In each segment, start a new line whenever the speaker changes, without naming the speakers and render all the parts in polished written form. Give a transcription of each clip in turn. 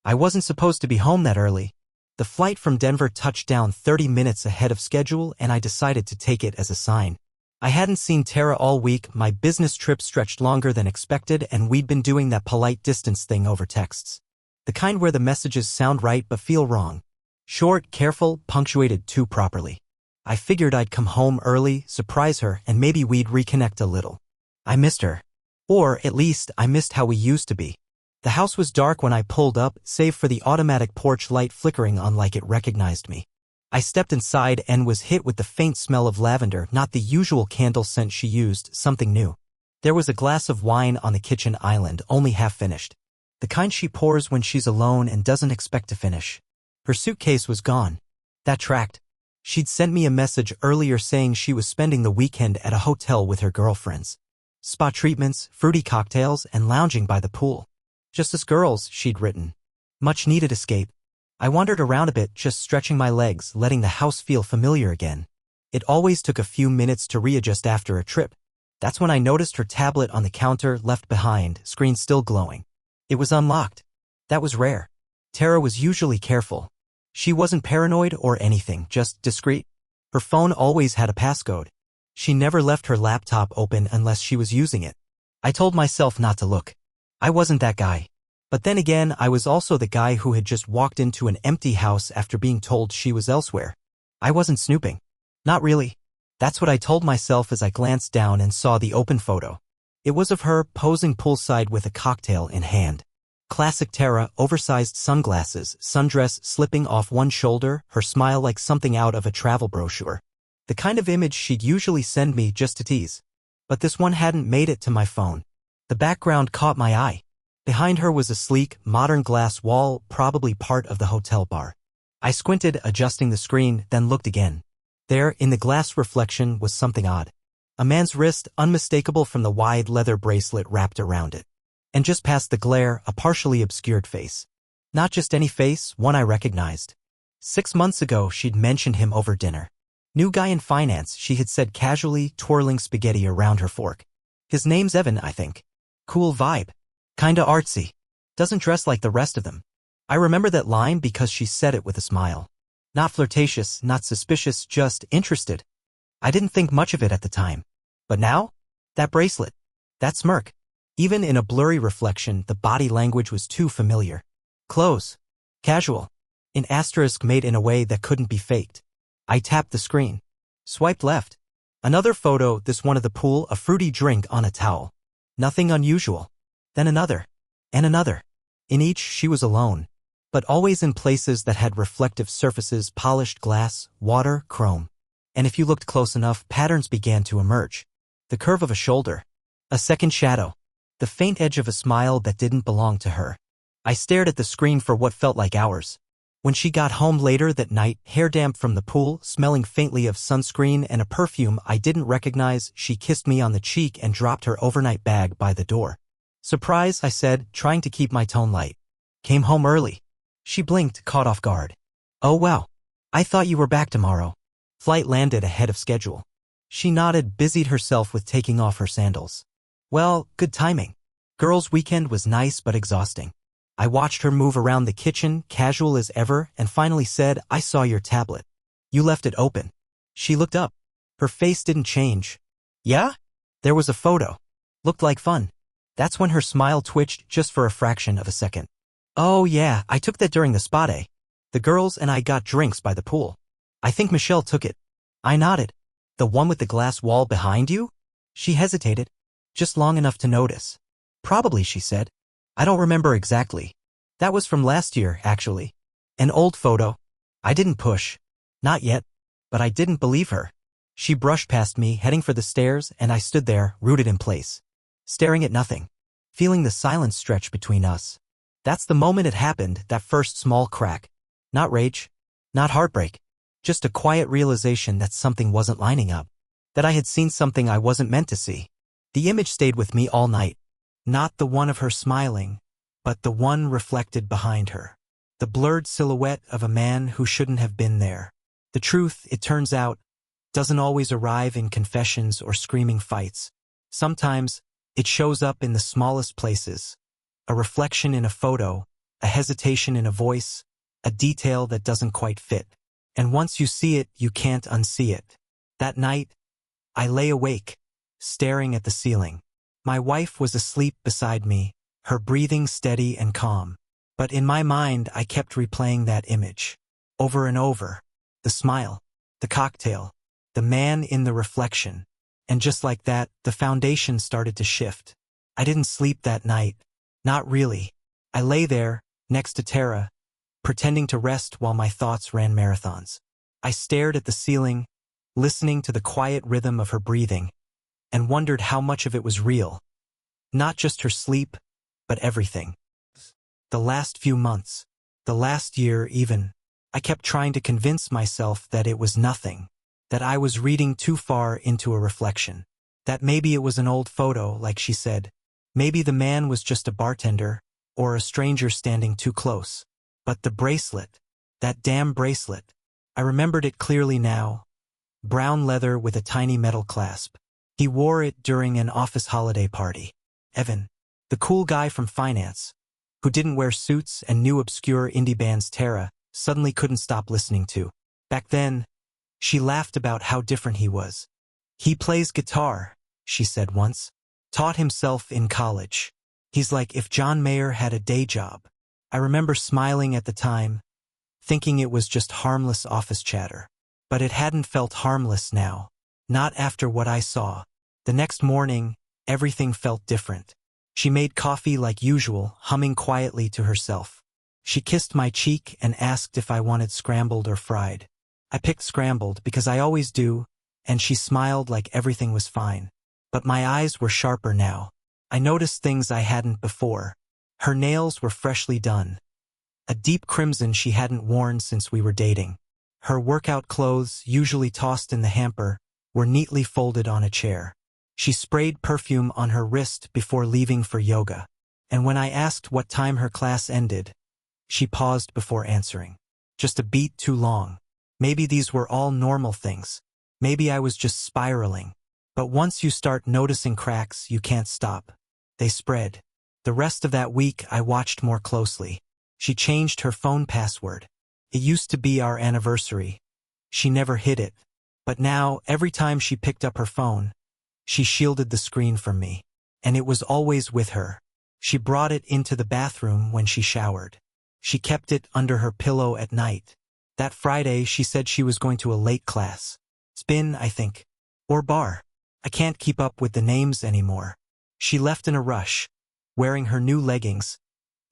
I wasn't supposed to be home that early. The flight from Denver touched down 30 minutes ahead of schedule, and I decided to take it as a sign. I hadn't seen Tara all week, my business trip stretched longer than expected, and we'd been doing that polite distance thing over texts. The kind where the messages sound right but feel wrong. Short, careful, punctuated too properly. I figured I'd come home early, surprise her, and maybe we'd reconnect a little. I missed her. Or, at least, I missed how we used to be. The house was dark when I pulled up, save for the automatic porch light flickering on like it recognized me. I stepped inside and was hit with the faint smell of lavender, not the usual candle scent she used, something new. There was a glass of wine on the kitchen island, only half finished. The kind she pours when she's alone and doesn't expect to finish. Her suitcase was gone. That tracked. She'd sent me a message earlier saying she was spending the weekend at a hotel with her girlfriends. Spa treatments, fruity cocktails, and lounging by the pool. Just us girls, she'd written. Much needed escape. I wandered around a bit, just stretching my legs, letting the house feel familiar again. It always took a few minutes to readjust after a trip. That's when I noticed her tablet on the counter, left behind, screen still glowing. It was unlocked. That was rare. Tara was usually careful. She wasn't paranoid or anything, just discreet. Her phone always had a passcode. She never left her laptop open unless she was using it. I told myself not to look. I wasn't that guy. But then again, I was also the guy who had just walked into an empty house after being told she was elsewhere. I wasn't snooping. Not really. That's what I told myself as I glanced down and saw the open photo. It was of her posing poolside with a cocktail in hand. Classic Tara, oversized sunglasses, sundress slipping off one shoulder, her smile like something out of a travel brochure. The kind of image she'd usually send me just to tease. But this one hadn't made it to my phone. The background caught my eye. Behind her was a sleek, modern glass wall, probably part of the hotel bar. I squinted, adjusting the screen, then looked again. There, in the glass reflection, was something odd. A man's wrist, unmistakable from the wide leather bracelet wrapped around it. And just past the glare, a partially obscured face. Not just any face, one I recognized. 6 months ago, she'd mentioned him over dinner. New guy in finance, she had said casually, twirling spaghetti around her fork. His name's Evan, I think. Cool vibe. Kinda artsy. Doesn't dress like the rest of them. I remember that line because she said it with a smile. Not flirtatious, not suspicious, just interested. I didn't think much of it at the time. But now? That bracelet. That smirk. Even in a blurry reflection, the body language was too familiar. Close. Casual. An asterisk made in a way that couldn't be faked. I tapped the screen. Swiped left. Another photo, this one of the pool, a fruity drink on a towel. Nothing unusual. Then another. And another. In each, she was alone. But always in places that had reflective surfaces, polished glass, water, chrome. And if you looked close enough, patterns began to emerge. The curve of a shoulder. A second shadow. The faint edge of a smile that didn't belong to her. I stared at the screen for what felt like hours. When she got home later that night, hair damp from the pool, smelling faintly of sunscreen and a perfume I didn't recognize, she kissed me on the cheek and dropped her overnight bag by the door. Surprise, I said, trying to keep my tone light. Came home early. She blinked, caught off guard. Oh wow. I thought you were back tomorrow. Flight landed ahead of schedule. She nodded, busied herself with taking off her sandals. Well, good timing. Girls' weekend was nice but exhausting. I watched her move around the kitchen, casual as ever, and finally said, I saw your tablet. You left it open. She looked up. Her face didn't change. Yeah? There was a photo. Looked like fun. That's when her smile twitched just for a fraction of a second. Oh yeah, I took that during the spa day. The girls and I got drinks by the pool. I think Michelle took it. I nodded. The one with the glass wall behind you? She hesitated. Just long enough to notice. Probably, she said. I don't remember exactly. That was from last year, actually. An old photo. I didn't push. Not yet. But I didn't believe her. She brushed past me, heading for the stairs, and I stood there, rooted in place. Staring at nothing. Feeling the silence stretch between us. That's the moment it happened, that first small crack. Not rage. Not heartbreak. Just a quiet realization that something wasn't lining up. That I had seen something I wasn't meant to see. The image stayed with me all night. Not the one of her smiling, but the one reflected behind her. The blurred silhouette of a man who shouldn't have been there. The truth, it turns out, doesn't always arrive in confessions or screaming fights. Sometimes, it shows up in the smallest places. A reflection in a photo, a hesitation in a voice, a detail that doesn't quite fit. And once you see it, you can't unsee it. That night, I lay awake, staring at the ceiling. My wife was asleep beside me, her breathing steady and calm. But in my mind, I kept replaying that image. Over and over. The smile, the cocktail, the man in the reflection. And just like that, the foundation started to shift. I didn't sleep that night. Not really. I lay there, next to Tara, pretending to rest while my thoughts ran marathons. I stared at the ceiling, listening to the quiet rhythm of her breathing, and wondered how much of it was real. Not just her sleep, but everything. The last few months, the last year even, I kept trying to convince myself that it was nothing, that I was reading too far into a reflection, that maybe it was an old photo, like she said. Maybe the man was just a bartender, or a stranger standing too close. But the bracelet, that damn bracelet, I remembered it clearly now. Brown leather with a tiny metal clasp. He wore it during an office holiday party. Evan, the cool guy from finance, who didn't wear suits and knew obscure indie bands Tara, suddenly couldn't stop listening to. Back then, she laughed about how different he was. He plays guitar, she said once. Taught himself in college. He's like if John Mayer had a day job. I remember smiling at the time, thinking it was just harmless office chatter. But it hadn't felt harmless now. Not after what I saw. The next morning, everything felt different. She made coffee like usual, humming quietly to herself. She kissed my cheek and asked if I wanted scrambled or fried. I picked scrambled because I always do, and she smiled like everything was fine. But my eyes were sharper now. I noticed things I hadn't before. Her nails were freshly done. A deep crimson she hadn't worn since we were dating. Her workout clothes, usually tossed in the hamper, were neatly folded on a chair. She sprayed perfume on her wrist before leaving for yoga. And when I asked what time her class ended, she paused before answering. Just a beat too long. Maybe these were all normal things. Maybe I was just spiraling. But once you start noticing cracks, you can't stop. They spread. The rest of that week, I watched more closely. She changed her phone password. It used to be our anniversary. She never hid it. But now, every time she picked up her phone, she shielded the screen from me. And it was always with her. She brought it into the bathroom when she showered. She kept it under her pillow at night. That Friday, she said she was going to a late class. Spin, I think. Or bar. I can't keep up with the names anymore. She left in a rush, wearing her new leggings.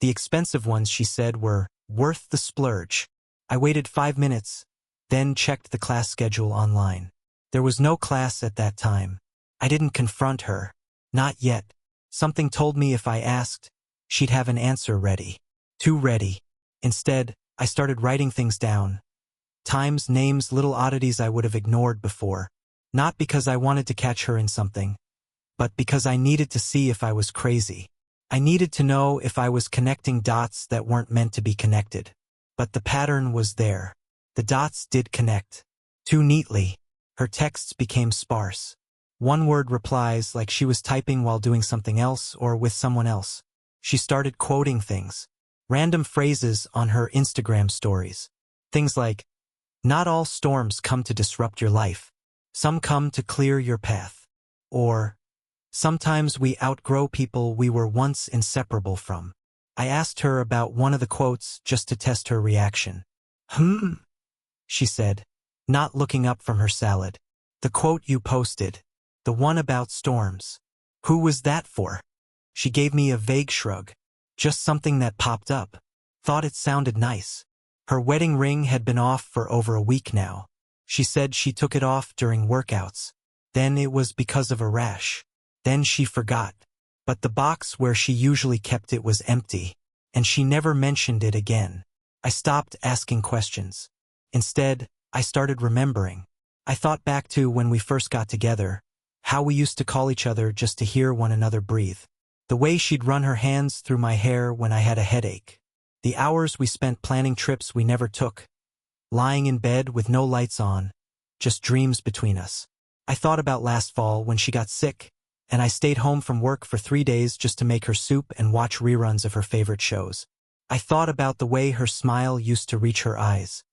The expensive ones, she said, were worth the splurge. I waited 5 minutes, then checked the class schedule online. There was no class at that time. I didn't confront her. Not yet. Something told me if I asked, she'd have an answer ready. Too ready. Instead, I started writing things down. Times, names, little oddities I would have ignored before. Not because I wanted to catch her in something, but because I needed to see if I was crazy. I needed to know if I was connecting dots that weren't meant to be connected. But the pattern was there. The dots did connect. Too neatly. Her texts became sparse. One-word replies like she was typing while doing something else or with someone else. She started quoting things. Random phrases on her Instagram stories. Things like, "Not all storms come to disrupt your life. Some come to clear your path." Or, "Sometimes we outgrow people we were once inseparable from." I asked her about one of the quotes just to test her reaction. She said, not looking up from her salad. "The quote you posted. The one about storms. Who was that for?" She gave me a vague shrug. Just something that popped up. Thought it sounded nice. Her wedding ring had been off for over a week now. She said she took it off during workouts. Then it was because of a rash. Then she forgot. But the box where she usually kept it was empty, and she never mentioned it again. I stopped asking questions. Instead, I started remembering. I thought back to when we first got together, how we used to call each other just to hear one another breathe. The way she'd run her hands through my hair when I had a headache. The hours we spent planning trips we never took. Lying in bed with no lights on, just dreams between us. I thought about last fall when she got sick, and I stayed home from work for 3 days just to make her soup and watch reruns of her favorite shows. I thought about the way her smile used to reach her eyes,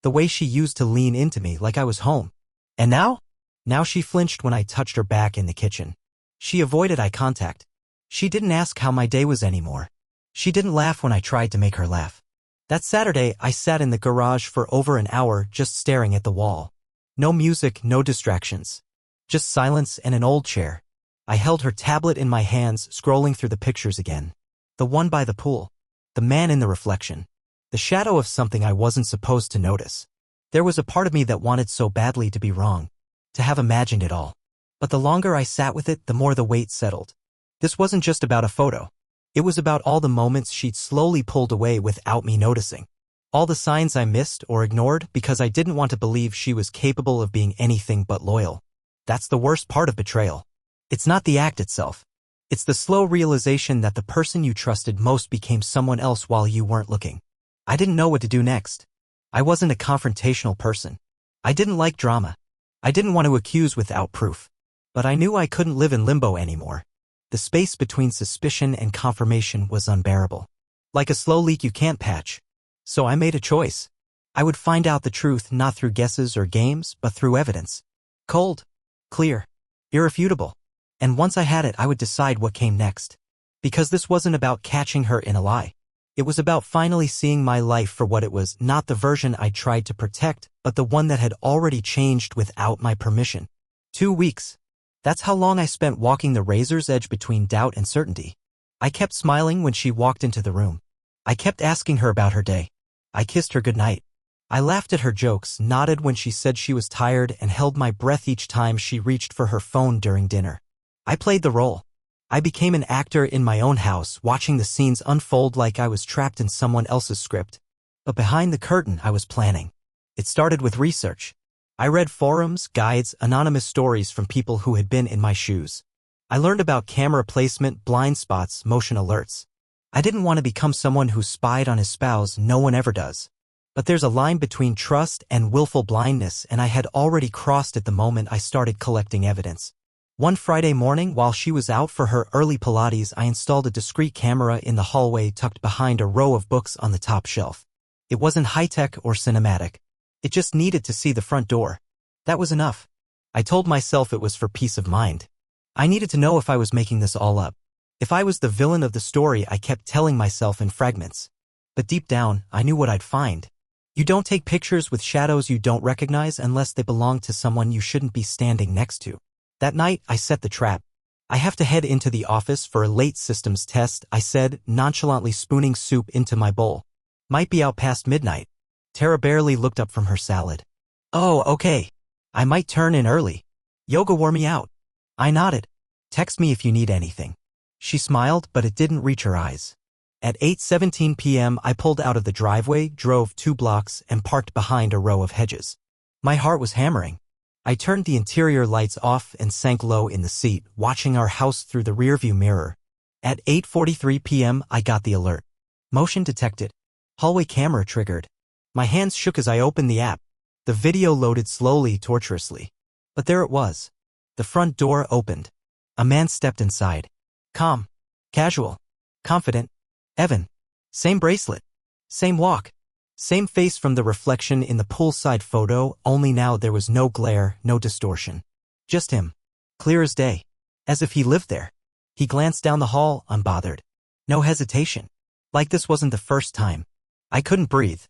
the way she used to lean into me like I was home. And now? Now she flinched when I touched her back in the kitchen. She avoided eye contact. She didn't ask how my day was anymore. She didn't laugh when I tried to make her laugh. That Saturday, I sat in the garage for over an hour just staring at the wall. No music, no distractions. Just silence and an old chair. I held her tablet in my hands, scrolling through the pictures again. The one by the pool. The man in the reflection. The shadow of something I wasn't supposed to notice. There was a part of me that wanted so badly to be wrong, to have imagined it all. But the longer I sat with it, the more the weight settled. This wasn't just about a photo. It was about all the moments she'd slowly pulled away without me noticing. All the signs I missed or ignored because I didn't want to believe she was capable of being anything but loyal. That's the worst part of betrayal. It's not the act itself. It's the slow realization that the person you trusted most became someone else while you weren't looking. I didn't know what to do next. I wasn't a confrontational person. I didn't like drama. I didn't want to accuse without proof. But I knew I couldn't live in limbo anymore. The space between suspicion and confirmation was unbearable. Like a slow leak you can't patch. So I made a choice. I would find out the truth not through guesses or games, but through evidence. Cold, clear, irrefutable. And once I had it, I would decide what came next. Because this wasn't about catching her in a lie. It was about finally seeing my life for what it was, not the version I tried to protect, but the one that had already changed without my permission. 2 weeks. That's how long I spent walking the razor's edge between doubt and certainty. I kept smiling when she walked into the room. I kept asking her about her day. I kissed her goodnight. I laughed at her jokes, nodded when she said she was tired, and held my breath each time she reached for her phone during dinner. I played the role. I became an actor in my own house, watching the scenes unfold like I was trapped in someone else's script. But behind the curtain, I was planning. It started with research. I read forums, guides, anonymous stories from people who had been in my shoes. I learned about camera placement, blind spots, motion alerts. I didn't want to become someone who spied on his spouse. No one ever does. But there's a line between trust and willful blindness, and I had already crossed it the moment I started collecting evidence. One Friday morning, while she was out for her early Pilates, I installed a discreet camera in the hallway tucked behind a row of books on the top shelf. It wasn't high-tech or cinematic. It just needed to see the front door. That was enough. I told myself it was for peace of mind. I needed to know if I was making this all up. If I was the villain of the story I kept telling myself in fragments. But deep down, I knew what I'd find. You don't take pictures with shadows you don't recognize unless they belong to someone you shouldn't be standing next to. That night, I set the trap. I have to head into the office for a late systems test, I said, nonchalantly spooning soup into my bowl. Might be out past midnight. Tara barely looked up from her salad. Oh, okay. I might turn in early. Yoga wore me out. I nodded. Text me if you need anything. She smiled, but it didn't reach her eyes. At 8:17 p.m., I pulled out of the driveway, drove 2 blocks, and parked behind a row of hedges. My heart was hammering. I turned the interior lights off and sank low in the seat, watching our house through the rearview mirror. At 8:43 p.m., I got the alert. Motion detected. Hallway camera triggered. My hands shook as I opened the app. The video loaded slowly, tortuously. But there it was. The front door opened. A man stepped inside. Calm. Casual. Confident. Evan. Same bracelet. Same walk. Same face from the reflection in the poolside photo, only now there was no glare, no distortion. Just him. Clear as day. As if he lived there. He glanced down the hall, unbothered. No hesitation. Like this wasn't the first time. I couldn't breathe.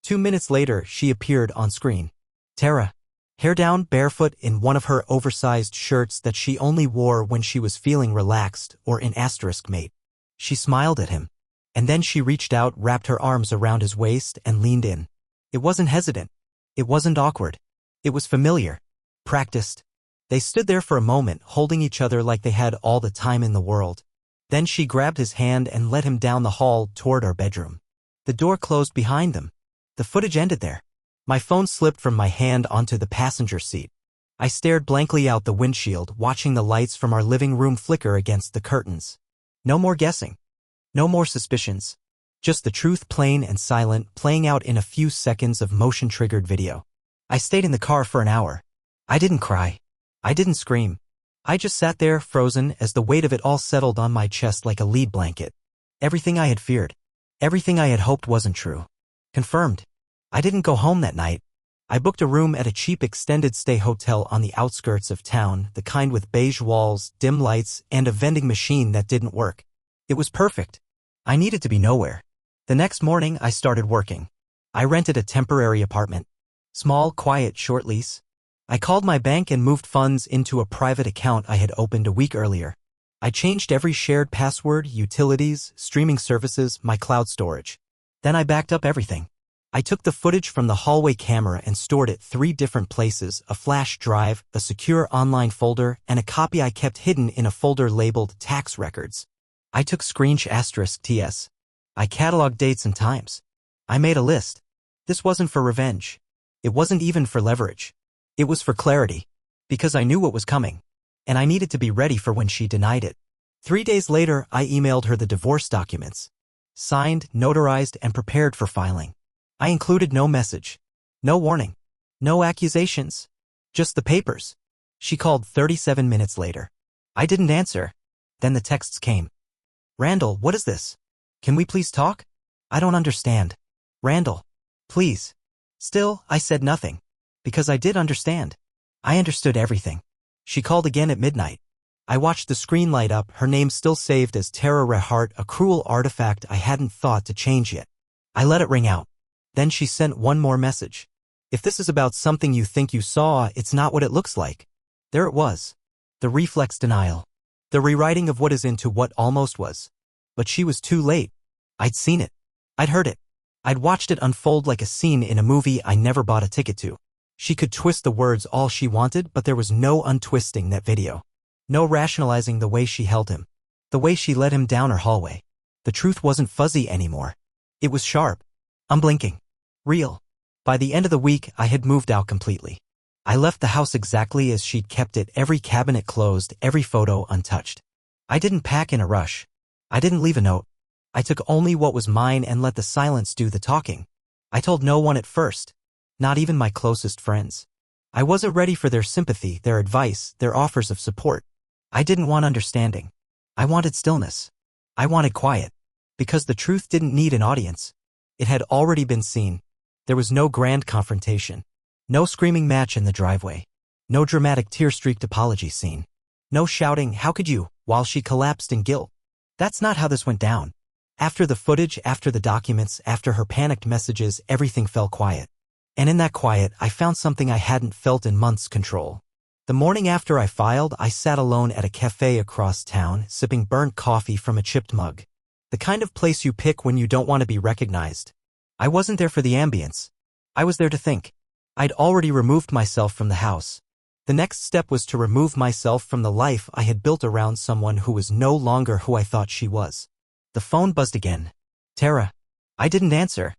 2 minutes later, she appeared on screen. Tara. Hair down, barefoot, in one of her oversized shirts that she only wore when she was feeling relaxed or in asterisk mate. She smiled at him. And then she reached out, wrapped her arms around his waist, and leaned in. It wasn't hesitant. It wasn't awkward. It was familiar. Practiced. They stood there for a moment, holding each other like they had all the time in the world. Then she grabbed his hand and led him down the hall toward our bedroom. The door closed behind them. The footage ended there. My phone slipped from my hand onto the passenger seat. I stared blankly out the windshield, watching the lights from our living room flicker against the curtains. No more guessing. No more suspicions. Just the truth, plain and silent, playing out in a few seconds of motion-triggered video. I stayed in the car for an hour. I didn't cry. I didn't scream. I just sat there, frozen, as the weight of it all settled on my chest like a lead blanket. Everything I had feared. Everything I had hoped wasn't true. Confirmed. I didn't go home that night. I booked a room at a cheap extended stay hotel on the outskirts of town, the kind with beige walls, dim lights, and a vending machine that didn't work. It was perfect. I needed to be nowhere. The next morning, I started working. I rented a temporary apartment. Small, quiet, short lease. I called my bank and moved funds into a private account I had opened a week earlier. I changed every shared password, utilities, streaming services, my cloud storage. Then I backed up everything. I took the footage from the hallway camera and stored it 3 different places: a flash drive, a secure online folder, and a copy I kept hidden in a folder labeled tax records. I took *TS. I cataloged dates and times. I made a list. This wasn't for revenge. It wasn't even for leverage. It was for clarity. Because I knew what was coming. And I needed to be ready for when she denied it. 3 days later, I emailed her the divorce documents. Signed, notarized, and prepared for filing. I included no message. No warning. No accusations. Just the papers. She called 37 minutes later. I didn't answer. Then the texts came. "Randall, what is this? Can we please talk? I don't understand. Randall, please." Still, I said nothing. Because I did understand. I understood everything. She called again at midnight. I watched the screen light up, her name still saved as Tara Rehart, a cruel artifact I hadn't thought to change yet. I let it ring out. Then she sent one more message. "If this is about something you think you saw, it's not what it looks like." There it was. The reflex denial. The rewriting of what is into what almost was. But she was too late. I'd seen it. I'd heard it. I'd watched it unfold like a scene in a movie I never bought a ticket to. She could twist the words all she wanted, but there was no untwisting that video. No rationalizing the way she held him. The way she led him down her hallway. The truth wasn't fuzzy anymore. It was sharp. Unblinking. Real. By the end of the week, I had moved out completely. I left the house exactly as she'd kept it, every cabinet closed, every photo untouched. I didn't pack in a rush. I didn't leave a note. I took only what was mine and let the silence do the talking. I told no one at first. Not even my closest friends. I wasn't ready for their sympathy, their advice, their offers of support. I didn't want understanding. I wanted stillness. I wanted quiet. Because the truth didn't need an audience. It had already been seen. There was no grand confrontation. No screaming match in the driveway. No dramatic tear-streaked apology scene. No shouting, "How could you?" while she collapsed in guilt. That's not how this went down. After the footage, after the documents, after her panicked messages, everything fell quiet. And in that quiet, I found something I hadn't felt in months: control. The morning after I filed, I sat alone at a cafe across town, sipping burnt coffee from a chipped mug. The kind of place you pick when you don't want to be recognized. I wasn't there for the ambience. I was there to think. I'd already removed myself from the house. The next step was to remove myself from the life I had built around someone who was no longer who I thought she was. The phone buzzed again. "Tara." I didn't answer.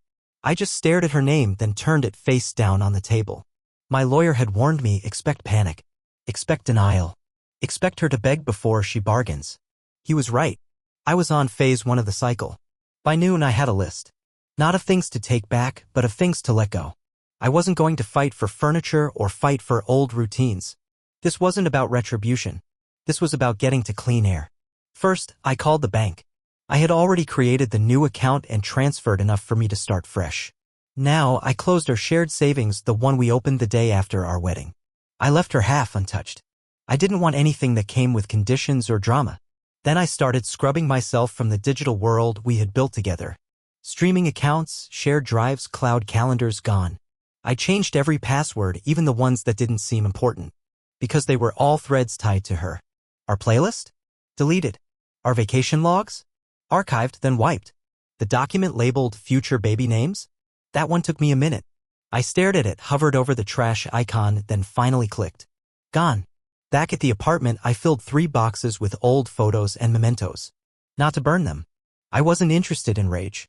I just stared at her name, then turned it face down on the table. My lawyer had warned me, expect panic. Expect denial. Expect her to beg before she bargains. He was right. I was on phase 1 of the cycle. By noon I had a list. Not of things to take back, but of things to let go. I wasn't going to fight for furniture or fight for old routines. This wasn't about retribution. This was about getting to clean air. First, I called the bank. I had already created the new account and transferred enough for me to start fresh. Now, I closed our shared savings, the one we opened the day after our wedding. I left her half untouched. I didn't want anything that came with conditions or drama. Then I started scrubbing myself from the digital world we had built together. Streaming accounts, shared drives, cloud calendars gone. I changed every password, even the ones that didn't seem important. Because they were all threads tied to her. Our playlist? Deleted. Our vacation logs? Archived, then wiped. The document labeled future baby names? That one took me a minute. I stared at it, hovered over the trash icon, then finally clicked. Gone. Back at the apartment, I filled 3 boxes with old photos and mementos. Not to burn them. I wasn't interested in rage.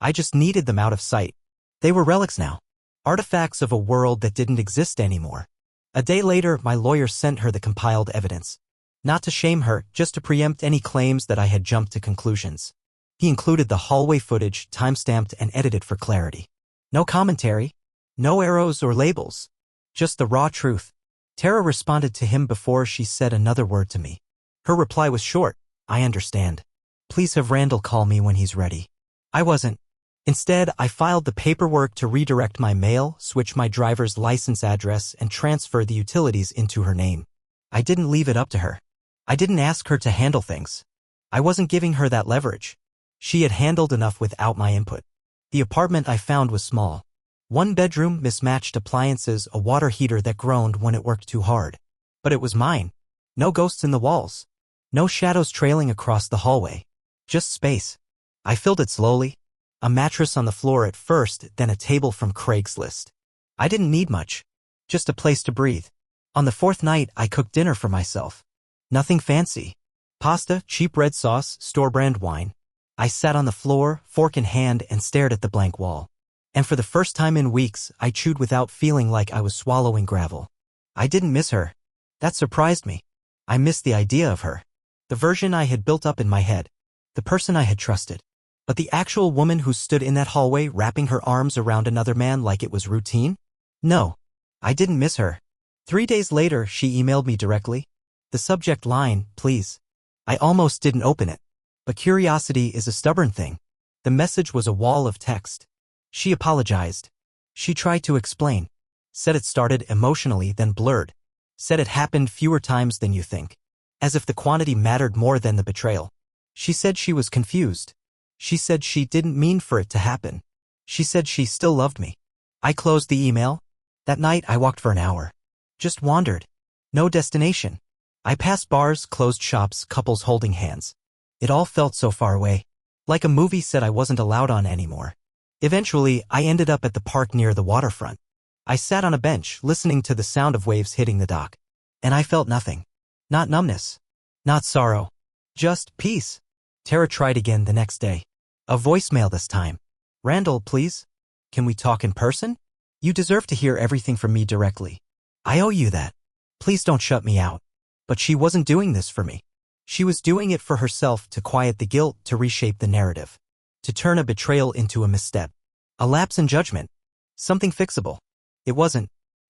I just needed them out of sight. They were relics now. Artifacts of a world that didn't exist anymore. A day later, my lawyer sent her the compiled evidence. Not to shame her, just to preempt any claims that I had jumped to conclusions. He included the hallway footage, timestamped and edited for clarity. No commentary. No arrows or labels. Just the raw truth. Tara responded to him before she said another word to me. Her reply was short. "I understand. Please have Randall call me when he's ready." I wasn't. Instead, I filed the paperwork to redirect my mail, switch my driver's license address, and transfer the utilities into her name. I didn't leave it up to her. I didn't ask her to handle things. I wasn't giving her that leverage. She had handled enough without my input. The apartment I found was small. One bedroom, mismatched appliances, a water heater that groaned when it worked too hard. But it was mine. No ghosts in the walls. No shadows trailing across the hallway. Just space. I filled it slowly. A mattress on the floor at first, then a table from Craigslist. I didn't need much. Just a place to breathe. On the fourth night, I cooked dinner for myself. Nothing fancy. Pasta, cheap red sauce, store-brand wine. I sat on the floor, fork in hand, and stared at the blank wall. And for the first time in weeks, I chewed without feeling like I was swallowing gravel. I didn't miss her. That surprised me. I missed the idea of her. The version I had built up in my head. The person I had trusted. But the actual woman who stood in that hallway wrapping her arms around another man like it was routine? No. I didn't miss her. 3 days later, she emailed me directly. The subject line, please. I almost didn't open it. But curiosity is a stubborn thing. The message was a wall of text. She apologized. She tried to explain. Said it started emotionally, then blurred. Said it happened fewer times than you think. As if the quantity mattered more than the betrayal. She said she was confused. She said she didn't mean for it to happen. She said she still loved me. I closed the email. That night I walked for an hour. Just wandered. No destination. I passed bars, closed shops, couples holding hands. It all felt so far away. Like a movie set I wasn't allowed on anymore. Eventually, I ended up at the park near the waterfront. I sat on a bench, listening to the sound of waves hitting the dock. And I felt nothing. Not numbness. Not sorrow. Just peace. Tara tried again the next day. A voicemail this time. Randall, please? Can we talk in person? You deserve to hear everything from me directly. I owe you that. Please don't shut me out. But she wasn't doing this for me. She was doing it for herself, to quiet the guilt, to reshape the narrative. To turn a betrayal into a misstep. A lapse in judgment. Something fixable. It wasn't.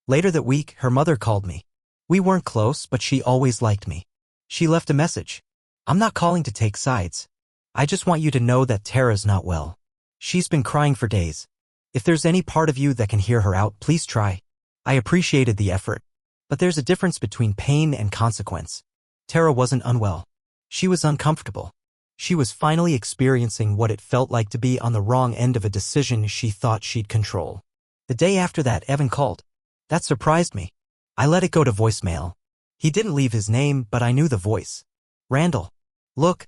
Later that week, her mother called me. We weren't close, but she always liked me. She left a message. I'm not calling to take sides. I just want you to know that Tara's not well. She's been crying for days. If there's any part of you that can hear her out, please try. I appreciated the effort. But there's a difference between pain and consequence. Tara wasn't unwell. She was uncomfortable. She was finally experiencing what it felt like to be on the wrong end of a decision she thought she'd control. The day after that, Evan called. That surprised me. I let it go to voicemail. He didn't leave his name, but I knew the voice. Randall. Look.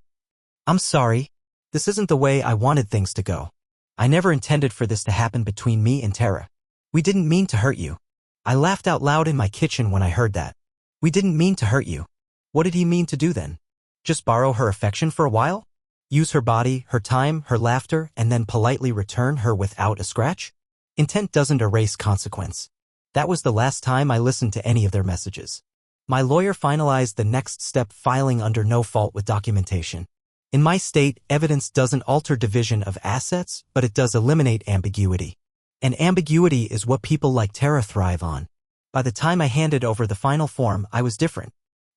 I'm sorry. This isn't the way I wanted things to go. I never intended for this to happen between me and Tara. We didn't mean to hurt you. I laughed out loud in my kitchen when I heard that. We didn't mean to hurt you. What did he mean to do then? Just borrow her affection for a while? Use her body, her time, her laughter, and then politely return her without a scratch? Intent doesn't erase consequence. That was the last time I listened to any of their messages. My lawyer finalized the next step, filing under no fault with documentation. In my state, evidence doesn't alter division of assets, but it does eliminate ambiguity. And ambiguity is what people like Tara thrive on. By the time I handed over the final form, I was different.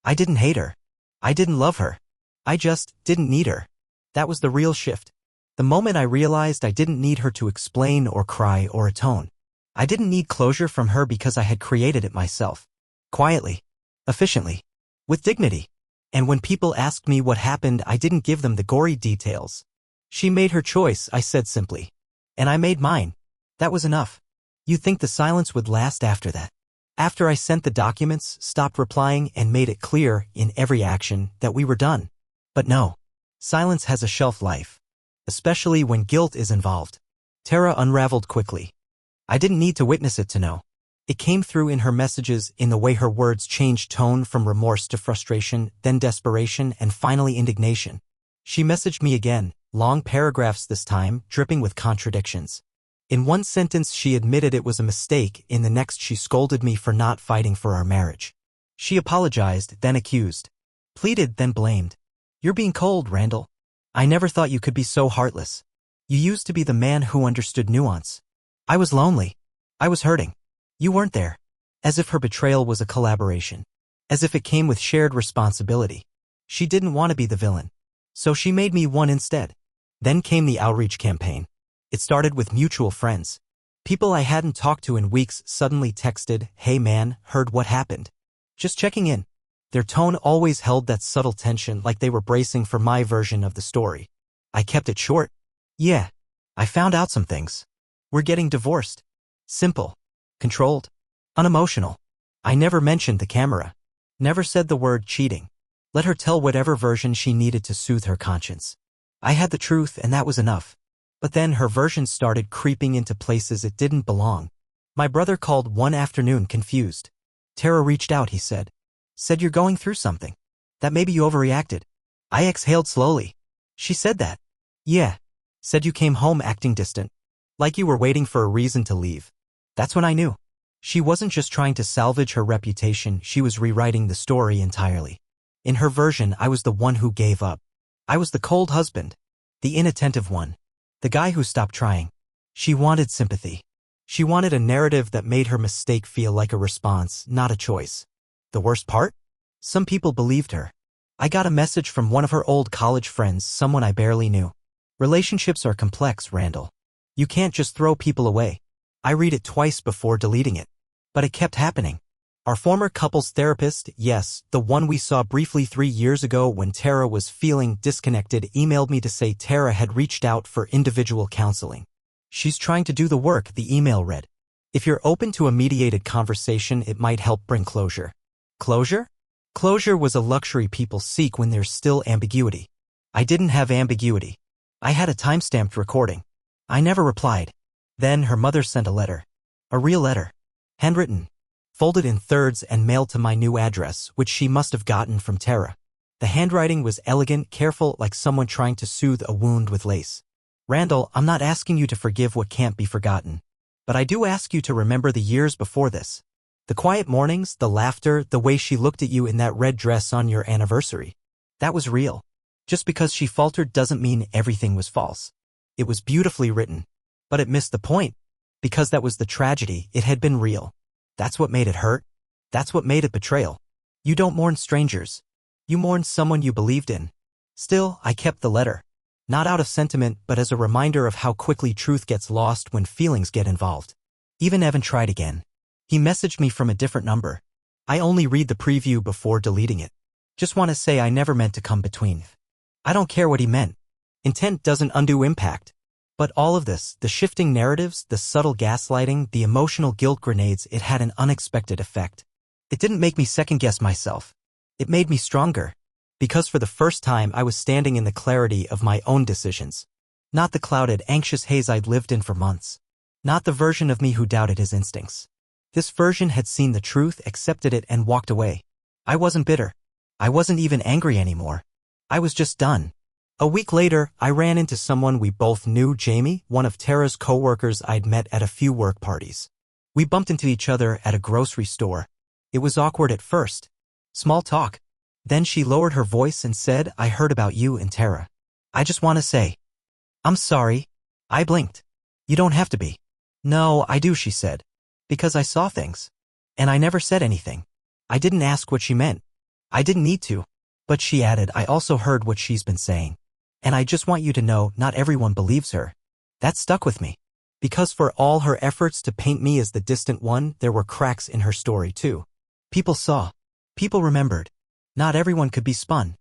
I didn't hate her. I didn't love her. I just didn't need her. That was the real shift. The moment I realized I didn't need her to explain or cry or atone. I didn't need closure from her because I had created it myself. Quietly. Efficiently. With dignity. And when people asked me what happened, I didn't give them the gory details. She made her choice, I said simply. And I made mine. That was enough. You'd think the silence would last after that. After I sent the documents, stopped replying, and made it clear, in every action, that we were done. But no. Silence has a shelf life. Especially when guilt is involved. Tara unraveled quickly. I didn't need to witness it to know. It came through in her messages, in the way her words changed tone from remorse to frustration, then desperation, and finally indignation. She messaged me again, long paragraphs this time, dripping with contradictions. In one sentence she admitted it was a mistake, in the next she scolded me for not fighting for our marriage. She apologized, then accused. Pleaded, then blamed. You're being cold, Randall. I never thought you could be so heartless. You used to be the man who understood nuance. I was lonely. I was hurting. You weren't there. As if her betrayal was a collaboration. As if it came with shared responsibility. She didn't want to be the villain. So she made me one instead. Then came the outreach campaign. It started with mutual friends. People I hadn't talked to in weeks suddenly texted, "Hey man, heard what happened? Just checking in." Their tone always held that subtle tension, like they were bracing for my version of the story. I kept it short. "Yeah, I found out some things. We're getting divorced." Simple. Controlled. Unemotional. I never mentioned the camera. Never said the word cheating. Let her tell whatever version she needed to soothe her conscience. I had the truth, and that was enough. But then her version started creeping into places it didn't belong. My brother called one afternoon confused. "Tara reached out," he said. "Said you're going through something. That maybe you overreacted." I exhaled slowly. "She said that?" "Yeah. Said you came home acting distant. Like you were waiting for a reason to leave." That's when I knew. She wasn't just trying to salvage her reputation, she was rewriting the story entirely. In her version, I was the one who gave up. I was the cold husband. The inattentive one. The guy who stopped trying. She wanted sympathy. She wanted a narrative that made her mistake feel like a response, not a choice. The worst part? Some people believed her. I got a message from one of her old college friends, someone I barely knew. Relationships are complex, Randall. You can't just throw people away. I read it twice before deleting it. But it kept happening. Our former couples therapist, yes, the one we saw briefly 3 years ago when Tara was feeling disconnected, emailed me to say Tara had reached out for individual counseling. "She's trying to do the work," the email read. "If you're open to a mediated conversation, it might help bring closure." Closure? Closure was a luxury people seek when there's still ambiguity. I didn't have ambiguity. I had a time-stamped recording. I never replied. Then her mother sent a letter. A real letter. Handwritten. Folded in thirds and mailed to my new address, which she must have gotten from Tara. The handwriting was elegant, careful, like someone trying to soothe a wound with lace. "Randall, I'm not asking you to forgive what can't be forgotten. But I do ask you to remember the years before this. The quiet mornings, the laughter, the way she looked at you in that red dress on your anniversary. That was real. Just because she faltered doesn't mean everything was false. It was beautifully written. But it missed the point. Because that was the tragedy, it had been real. That's what made it hurt. That's what made it betrayal. You don't mourn strangers. You mourn someone you believed in." Still, I kept the letter. Not out of sentiment, but as a reminder of how quickly truth gets lost when feelings get involved. Even Evan tried again. He messaged me from a different number. I only read the preview before deleting it. "Just want to say I never meant to come between." I don't care what he meant. Intent doesn't undo impact. But all of this, the shifting narratives, the subtle gaslighting, the emotional guilt grenades, it had an unexpected effect. It didn't make me second-guess myself. It made me stronger. Because for the first time I was standing in the clarity of my own decisions. Not the clouded, anxious haze I'd lived in for months. Not the version of me who doubted his instincts. This version had seen the truth, accepted it, and walked away. I wasn't bitter. I wasn't even angry anymore. I was just done. A week later, I ran into someone we both knew, Jamie, one of Tara's co-workers I'd met at a few work parties. We bumped into each other at a grocery store. It was awkward at first. Small talk. Then she lowered her voice and said, "I heard about you and Tara. I just want to say, I'm sorry." I blinked. "You don't have to be." "No, I do," she said. "Because I saw things. And I never said anything." I didn't ask what she meant. I didn't need to. But she added, "I also heard what she's been saying. And I just want you to know, not everyone believes her." That stuck with me. Because for all her efforts to paint me as the distant one, there were cracks in her story too. People saw. People remembered. Not everyone could be spun.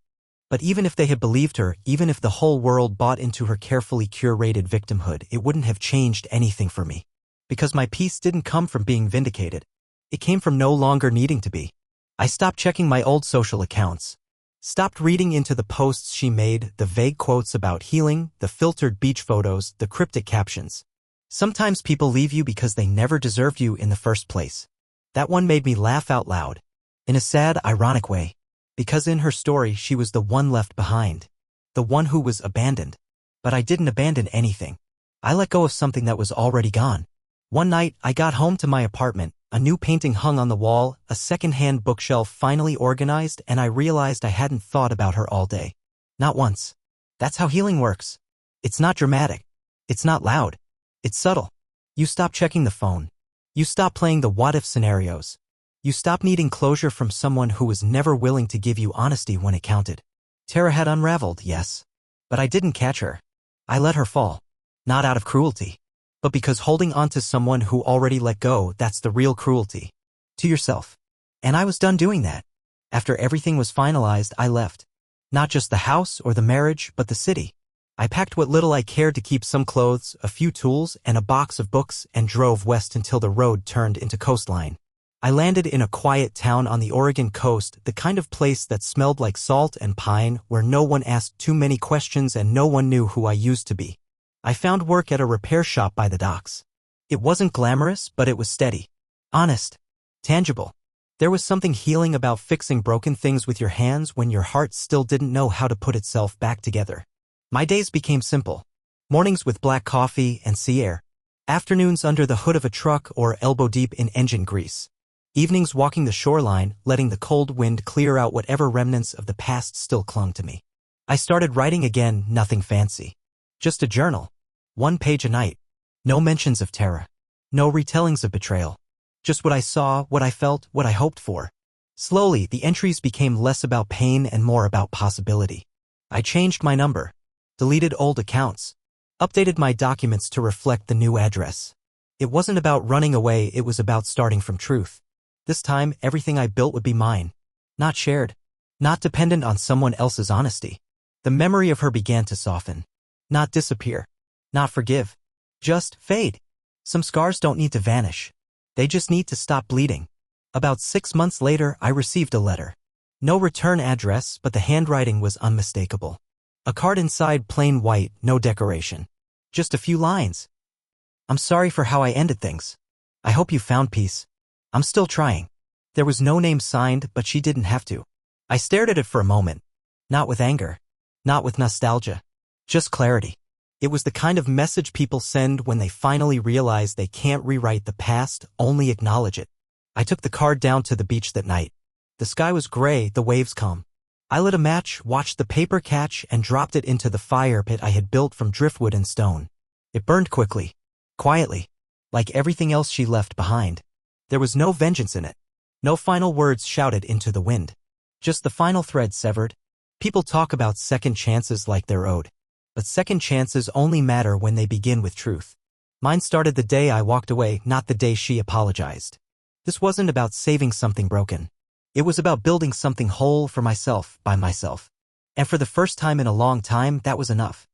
But even if they had believed her, even if the whole world bought into her carefully curated victimhood, it wouldn't have changed anything for me. Because my peace didn't come from being vindicated. It came from no longer needing to be. I stopped checking my old social accounts. Stopped reading into the posts she made, the vague quotes about healing, the filtered beach photos, the cryptic captions. Sometimes people leave you because they never deserved you in the first place. That one made me laugh out loud. In a sad, ironic way. Because in her story she was the one left behind. The one who was abandoned. But I didn't abandon anything. I let go of something that was already gone. One night, I got home to my apartment. A new painting hung on the wall, a second-hand bookshelf finally organized, and I realized I hadn't thought about her all day. Not once. That's how healing works. It's not dramatic. It's not loud. It's subtle. You stop checking the phone. You stop playing the what-if scenarios. You stop needing closure from someone who was never willing to give you honesty when it counted. Tara had unraveled, yes. But I didn't catch her. I let her fall. Not out of cruelty, but because holding on to someone who already let go, that's the real cruelty. To yourself. And I was done doing that. After everything was finalized, I left. Not just the house or the marriage, but the city. I packed what little I cared to keep, some clothes, a few tools, and a box of books, and drove west until the road turned into coastline. I landed in a quiet town on the Oregon coast, the kind of place that smelled like salt and pine, where no one asked too many questions and no one knew who I used to be. I found work at a repair shop by the docks. It wasn't glamorous, but it was steady. Honest. Tangible. There was something healing about fixing broken things with your hands when your heart still didn't know how to put itself back together. My days became simple. Mornings with black coffee and sea air. Afternoons under the hood of a truck or elbow-deep in engine grease. Evenings walking the shoreline, letting the cold wind clear out whatever remnants of the past still clung to me. I started writing again, nothing fancy. Just a journal. 1 page a night. No mentions of Tara. No retellings of betrayal. Just what I saw, what I felt, what I hoped for. Slowly, the entries became less about pain and more about possibility. I changed my number. Deleted old accounts. Updated my documents to reflect the new address. It wasn't about running away, it was about starting from truth. This time, everything I built would be mine. Not shared. Not dependent on someone else's honesty. The memory of her began to soften. Not disappear. Not forgive. Just fade. Some scars don't need to vanish. They just need to stop bleeding. About 6 months later, I received a letter. No return address, but the handwriting was unmistakable. A card inside, plain white, no decoration. Just a few lines. I'm sorry for how I ended things. I hope you found peace. I'm still trying. There was no name signed, but she didn't have to. I stared at it for a moment. Not with anger. Not with nostalgia. Just clarity. It was the kind of message people send when they finally realize they can't rewrite the past, only acknowledge it. I took the card down to the beach that night. The sky was gray, the waves calm. I lit a match, watched the paper catch, and dropped it into the fire pit I had built from driftwood and stone. It burned quickly. Quietly. Like everything else she left behind. There was no vengeance in it. No final words shouted into the wind. Just the final thread severed. People talk about second chances like they're owed. But second chances only matter when they begin with truth. Mine started the day I walked away, not the day she apologized. This wasn't about saving something broken. It was about building something whole for myself, by myself. And for the first time in a long time, that was enough.